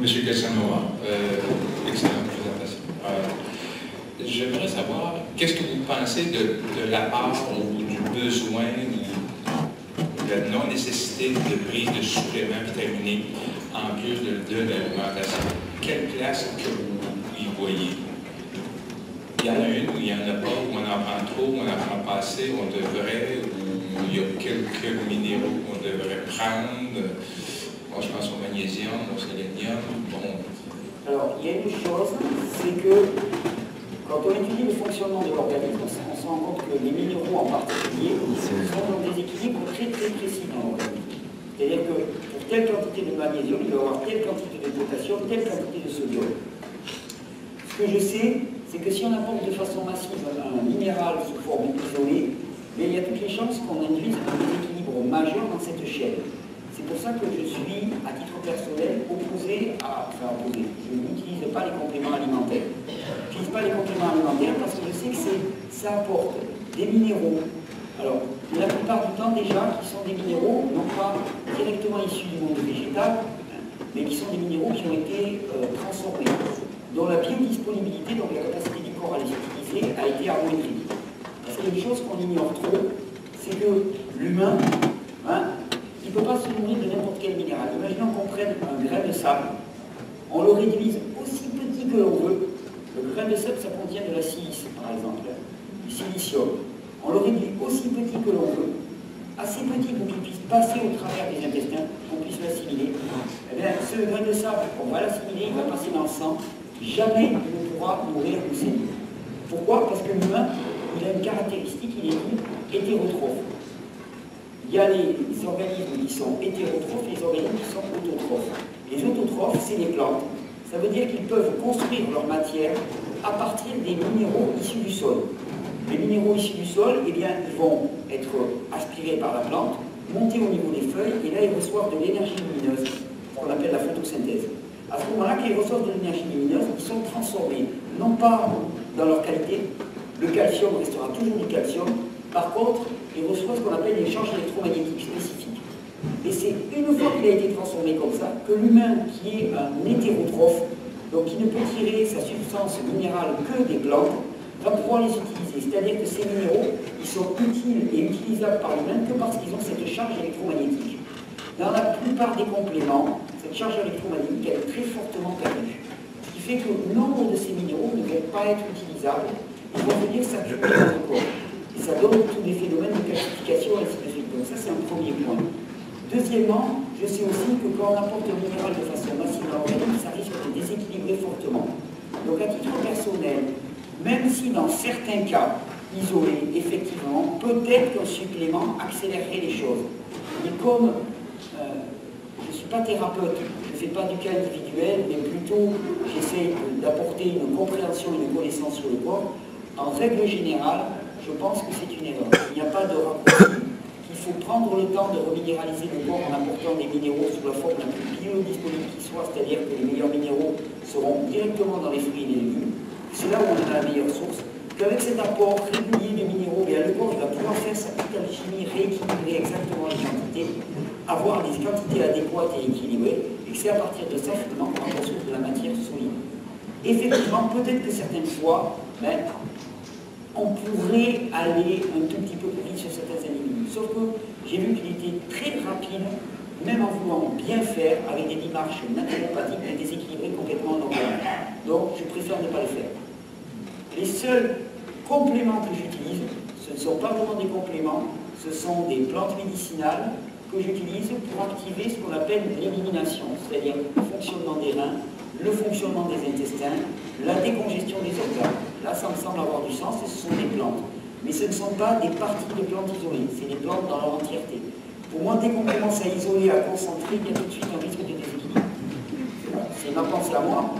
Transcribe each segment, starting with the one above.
Monsieur Casanova, excellente présentation. J'aimerais savoir, qu'est-ce que vous pensez de la part ou du besoin ou de la non-nécessité de prise de suppléments vitaminiques en plus de l'alimentation? Quelle place que vous y voyez? Il y en a une ou il n'y en a pas, où on en prend trop, où on en prend pas assez, où on devrait, où il y a quelques minéraux qu'on devrait prendre. Bon, je pense au magnésium, au sélénium. Bon. Alors, il y a une chose, c'est que quand on étudie le fonctionnement de l'organisme, on se rend compte que les minéraux en particulier sont dans des équilibres très précis dans l'organisme. C'est-à-dire que pour telle quantité de magnésium, il doit y avoir telle quantité de potassium, telle quantité de sodium. Ce que je sais, c'est que si on apporte de façon massive un minéral sous forme isolée, il y a toutes les chances qu'on induise un déséquilibre majeur dans cette chaîne. C'est pour ça que je suis, à titre personnel, opposé à... Enfin, opposé. Je n'utilise pas les compléments alimentaires. Je n'utilise pas les compléments alimentaires parce que je sais que ça apporte des minéraux. Alors, la plupart du temps, déjà, qui sont des minéraux, non pas directement issus du monde végétal, mais qui sont des minéraux qui ont été transformés, dont la biodisponibilité, donc la capacité du corps à les utiliser, a été amoindrie. Parce qu'il y a une chose qu'on ignore trop, c'est que l'humain, il ne peut pas se nourrir de n'importe quel minéral. Imaginons qu'on prenne un grain de sable, on le réduise aussi petit que l'on veut. Le grain de sable, ça contient de la silice, par exemple, du silicium. On le réduit aussi petit que l'on veut, assez petit pour qu'il puisse passer au travers des intestins, qu'on puisse l'assimiler. Eh bien, ce grain de sable, on va l'assimiler, il va passer dans le sang, jamais il ne pourra nourrir une cellule. Pourquoi? Parce que l'humain, il a une caractéristique, il est hétérotrophe. Il y a les organismes qui sont hétérotrophes et les organismes qui sont autotrophes. Les autotrophes, c'est les plantes. Ça veut dire qu'ils peuvent construire leur matière à partir des minéraux issus du sol. Les minéraux issus du sol, eh bien, ils vont être aspirés par la plante, monter au niveau des feuilles, et là, ils reçoivent de l'énergie lumineuse, ce qu'on appelle la photosynthèse. À ce moment-là, quand ils reçoivent de l'énergie lumineuse, ils sont transformés, non pas dans leur qualité, le calcium restera toujours du calcium, par contre, ils reçoivent ce qu'on appelle des charges électromagnétiques spécifiques. Et c'est une fois qu'il a été transformé comme ça, que l'humain, qui est un hétérotrophe, donc qui ne peut tirer sa substance minérale que des plantes, va pouvoir les utiliser. C'est-à-dire que ces minéraux, ils sont utiles et utilisables par l'humain que parce qu'ils ont cette charge électromagnétique. Dans la plupart des compléments, cette charge électromagnétique, elle est très fortement perdue. Ce qui fait que nombre de ces minéraux ne vont pas être utilisables, ils vont venir s'accumuler dans le corps. Et ça donne tous des phénomènes de calcification et ainsi de suite. Donc ça, c'est un premier point. Deuxièmement, je sais aussi que quand on apporte un minéral de façon massive dans l'organisme, ça risque de déséquilibrer fortement. Donc à titre personnel, même si dans certains cas isolés, effectivement, peut-être qu'un supplément accélérerait les choses. Mais comme je ne suis pas thérapeute, je ne fais pas du cas individuel, mais plutôt j'essaie d'apporter une compréhension et une connaissance sur le corps, en règle générale, je pense que c'est une erreur. Il n'y a pas de raccourci. Il faut prendre le temps de reminéraliser le corps en apportant des minéraux sous la forme la plus biodisponible qui soit, c'est-à-dire que les meilleurs minéraux seront directement dans les fruits et les légumes. C'est là où on a la meilleure source. Qu'avec cet apport régulier de minéraux, le corps va pouvoir faire sa petite alchimie, rééquilibrer exactement les quantités, avoir des quantités adéquates et équilibrées, et que c'est à partir de ça, finalement, qu'on ressource de la matière solide. Effectivement, peut-être que certaines fois, on pourrait aller un tout petit peu plus vite sur certains individus. Sauf que j'ai vu qu'il était très rapide, même en voulant bien faire, avec des démarches naturopathiques, à déséquilibrer complètement l'organisme. Donc, je préfère ne pas le faire. Les seuls compléments que j'utilise, ce ne sont pas vraiment des compléments, ce sont des plantes médicinales que j'utilise pour activer ce qu'on appelle l'élimination, c'est-à-dire le fonctionnement des reins, le fonctionnement des intestins, la décongestion des organes. Là, ça me semble avoir du sens et ce sont des plantes. Mais ce ne sont pas des parties de plantes isolées, c'est des plantes dans leur entièreté. Pour moi, dès qu'on commence à isoler, à concentrer, il y a tout de suite un risque de déséquilibre. C'est ma pensée à moi.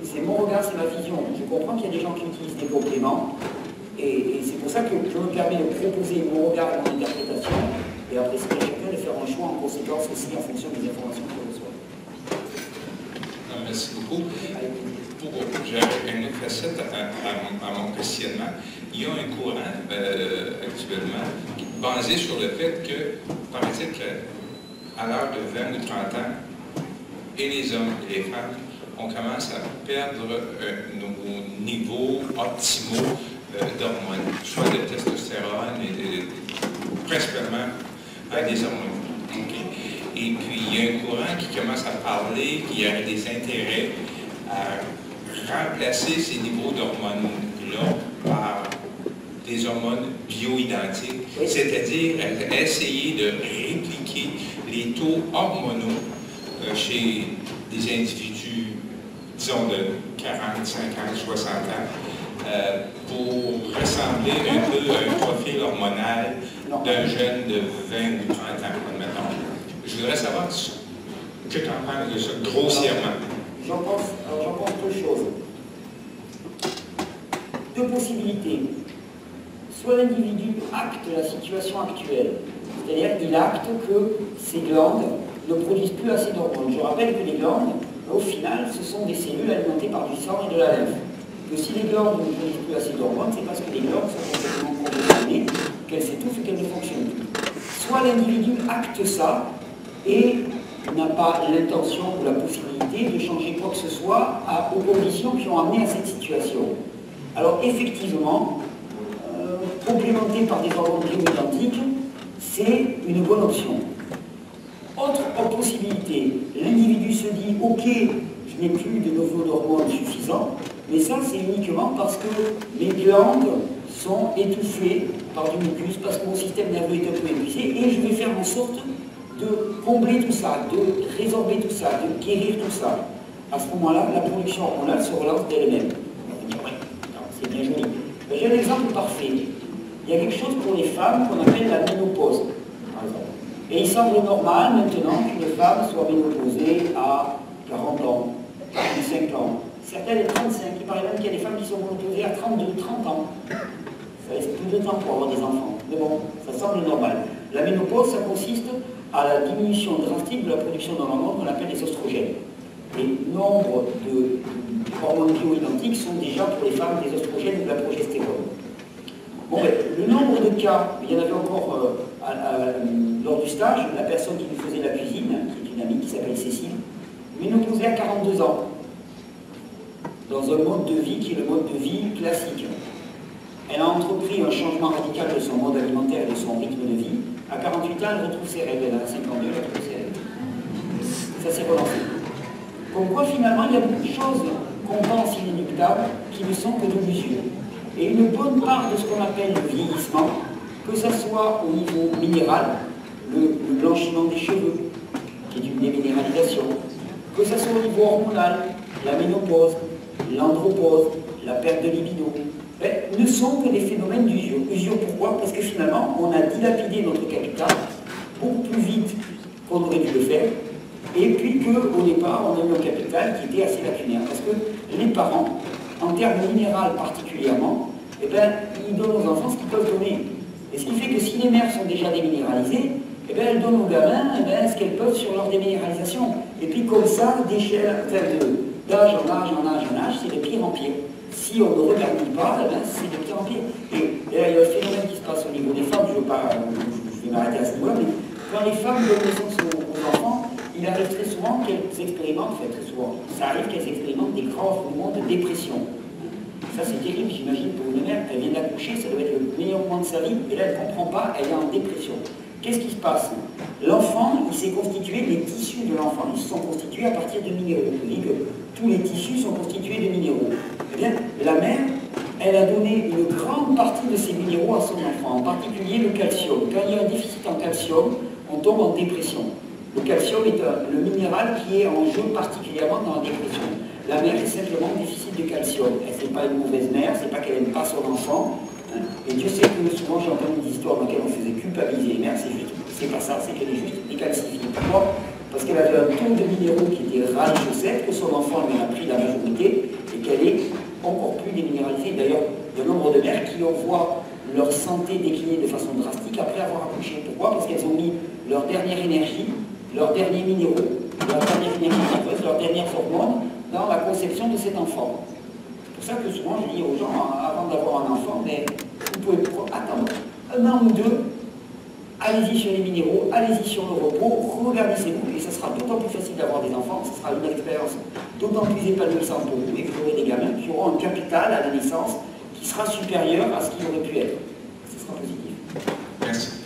C'est mon regard, c'est ma vision. Je comprends qu'il y a des gens qui utilisent des compléments et c'est pour ça que je me permets de proposer mon regard et mon interprétation. Et après, c'est à chacun de faire un choix en conséquence aussi en fonction des informations qu'il reçoit. Merci beaucoup. J'avais une autre facette à mon questionnement. Il y a un courant actuellement basé sur le fait que, paraît-il qu'à l'âge de 20 ou 30 ans, et les hommes et les femmes, on commence à perdre nos niveaux optimaux d'hormones, soit de testostérone et principalement des hormones. Okay. Et puis, il y a un courant qui commence à parler qu'il y aurait des intérêts à remplacer ces niveaux d'hormones-là par des hormones bioidentiques, c'est-à-dire essayer de répliquer les taux hormonaux chez des individus, disons, de 40, 50, 60 ans, pour ressembler un peu à un profil hormonal d'un jeune de 20 ou 30 ans, admettons. Je voudrais savoir ce que tu en penses de ça, grossièrement. J'en pense deux choses. Deux possibilités. Soit l'individu acte la situation actuelle, c'est-à-dire qu'il acte que ses glandes ne produisent plus assez d'hormones. Je rappelle que les glandes, au final, ce sont des cellules alimentées par du sang et de la lymphe. Que si les glandes ne produisent plus assez d'hormones, c'est parce que les glandes sont complètement conditionnées, qu'elles s'étouffent et qu'elles ne fonctionnent plus. Soit l'individu acte ça et n'a pas l'intention ou la possibilité de changer quoi que ce soit aux conditions qui ont amené à cette situation. Alors effectivement, complémenté par des hormones bioidentiques, c'est une bonne option. Autre possibilité, l'individu se dit « Ok, je n'ai plus de niveaux d'hormones suffisants », mais ça c'est uniquement parce que les glandes sont étouffées par du mucus, parce que mon système nerveux est un peu épuisé, et je vais faire en sorte de combler tout ça, de résorber tout ça, de guérir tout ça. À ce moment-là, la production hormonale se relance d'elle-même. On va dire, ouais, c'est bien joli. J'ai un exemple parfait. Il y a quelque chose pour les femmes qu'on appelle la ménopause, par exemple. Et il semble normal maintenant qu'une femme soit ménopausée à 40 ans, 45 ans, certaines à 35, il paraît même qu'il y a des femmes qui sont ménopausées à 32, 30 ans. Ça laisse plus de temps pour avoir des enfants. Mais bon, ça semble normal. La ménopause, ça consiste à la diminution drastique de la production d'hormones qu'on appelle les oestrogènes. Et nombre de hormones bioidentiques sont déjà pour les femmes des oestrogènes ou de la progestérone. Bon, ben, le nombre de cas, il y en avait encore lors du stage, la personne qui nous faisait la cuisine, qui est une amie qui s'appelle Cécile, ménopausée à 42 ans, dans un mode de vie qui est le mode de vie classique. Elle a entrepris un changement radical de son mode alimentaire et de son rythme de vie. À 48 ans, elle retrouve ses règles. Elle a 52, elle retrouve ses règles. Ça s'est relancé. Comme quoi, finalement, il y a beaucoup de choses qu'on pense inéluctables qui ne sont que de l'usure. Et une bonne part de ce qu'on appelle le vieillissement, que ce soit au niveau minéral, le blanchiment des cheveux, qui est une déminéralisation, que ce soit au niveau hormonal, la ménopause, l'andropause, la perte de libido, ne sont que des phénomènes d'usure. Usure pourquoi? Parce que finalement, on a dilapidé notre capital beaucoup plus vite qu'on aurait dû le faire, et puis qu'au départ, on a eu un capital qui était assez lacunaire. Parce que les parents, en termes minéral particulièrement, eh ben, ils donnent aux enfants ce qu'ils peuvent donner. Et ce qui fait que si les mères sont déjà déminéralisées, eh ben, elles donnent aux gamins ce qu'elles peuvent sur leur déminéralisation. Et puis comme ça, d'échelle, d'âge en âge en âge en âge, c'est de pire en pire. Si on ne regarde pas, eh ben, c'est de pire en pire. Et il y a un phénomène qui se passe au niveau des femmes, je vais m'arrêter à ce niveau-là, mais quand les femmes donnent naissance aux enfants, il arrive très souvent qu'elles expérimentent, enfin très souvent, ça arrive qu'elles expérimentent des grands moments de dépression. Ça c'est terrible, j'imagine, pour une mère, elle vient d'accoucher, ça doit être le meilleur moment de sa vie, et là elle ne comprend pas, elle est en dépression. Qu'est-ce qui se passe? L'enfant, il s'est constitué, les tissus de l'enfant, ils se sont constitués à partir de minéraux. Je dis que tous les tissus sont constitués de minéraux. Eh bien, la mère, elle a donné une grande partie de ces minéraux à son enfant, en particulier le calcium. Quand il y a un déficit en calcium, on tombe en dépression. Le calcium est le minéral qui est en jeu particulièrement dans la dépression. La mère est simplement en déficit de calcium. Elle n'est pas une mauvaise mère, c'est pas qu'elle n'aime pas son enfant. Et Dieu sait que souvent j'ai entendu des histoires dans lesquelles on faisait culpabiliser les mères, c'est pas ça, c'est qu'elle est juste décalcifiée. Pourquoi? Parce qu'elle avait un taux de minéraux qui était riche au sec, que son enfant lui en a pris la majorité, et qu'elle est encore plus déminéralisée. D'ailleurs, il y a un nombre de mères qui voient leur santé décliner de façon drastique après avoir accouché. Pourquoi? Parce qu'elles ont mis leur dernière énergie, leurs derniers minéraux, leur dernière énergie nerveuse, leurs dernières hormones dans la conception de cet enfant. C'est pour ça que souvent je dis aux gens, avant d'avoir un enfant, mais vous pouvez attendre un an ou deux, allez-y sur les minéraux, allez-y sur le repos, regardez-vous, et ça sera d'autant plus facile d'avoir des enfants, ce sera une expérience d'autant plus épanouissante pour vous, et vous aurez des gamins qui auront un capital à la naissance qui sera supérieur à ce qu'il aurait pu être. Ce sera positif. Merci.